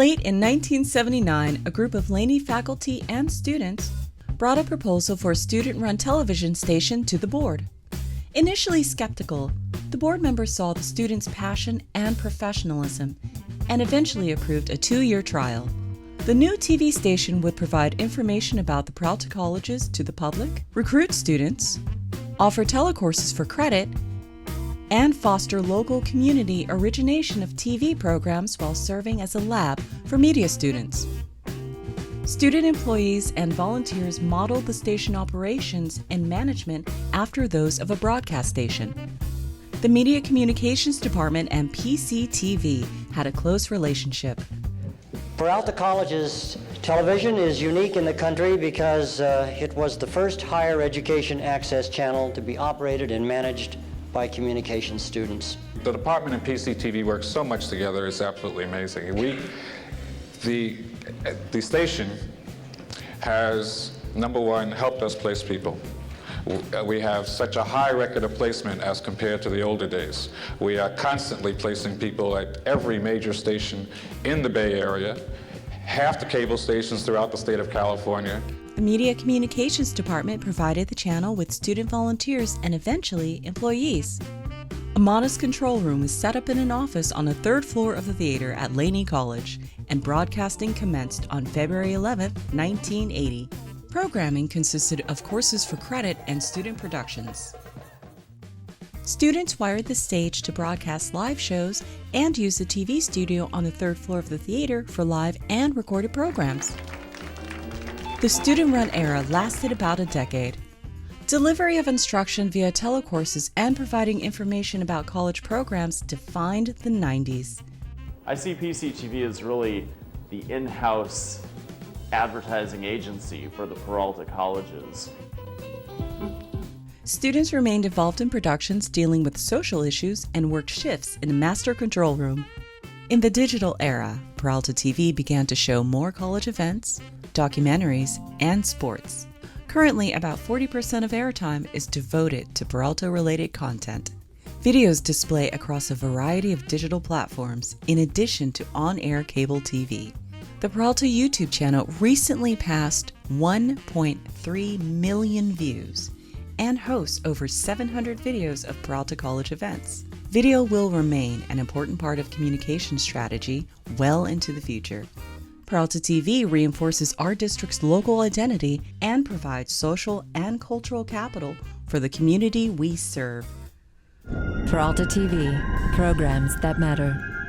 Late in 1979, a group of Laney faculty and students brought a proposal for a student-run television station to the board. Initially skeptical, the board members saw the students' passion and professionalism and eventually approved a 2-year trial. The new TV station would provide information about the Peralta colleges to the public, recruit students, offer telecourses for credit, and foster local community origination of TV programs while serving as a lab for media students. Student employees and volunteers modeled the station operations and management after those of a broadcast station. The Media Communications Department and PCTV had a close relationship. Peralta College's television is unique in the country because it was the first higher education access channel to be operated and managed by communications students. The department and PCTV work so much together, it's absolutely amazing. The station has, number one, helped us place people. We have such a high record of placement as compared to the older days. We are constantly placing people at every major station in the Bay Area, half the cable stations throughout the state of California. The Media Communications Department provided the channel with student volunteers and eventually employees. A modest control room was set up in an office on the 3rd floor of the theater at Laney College, and broadcasting commenced on February 11, 1980. Programming consisted of courses for credit and student productions. Students wired the stage to broadcast live shows and used the TV studio on the 3rd floor of the theater for live and recorded programs. The student-run era lasted about a decade. Delivery of instruction via telecourses and providing information about college programs defined the 90s. I see PCTV as really the in-house advertising agency for the Peralta colleges. Students remained involved in productions dealing with social issues and worked shifts in a master control room. In the digital era, Peralta TV began to show more college events, documentaries, and sports. Currently, about 40% of airtime is devoted to Peralta-related content. Videos display across a variety of digital platforms in addition to on-air cable TV. The Peralta YouTube channel recently passed 1.3 million views and hosts over 700 videos of Peralta College events. Video will remain an important part of communication strategy well into the future. Peralta TV reinforces our district's local identity and provides social and cultural capital for the community we serve. Peralta TV, programs that matter.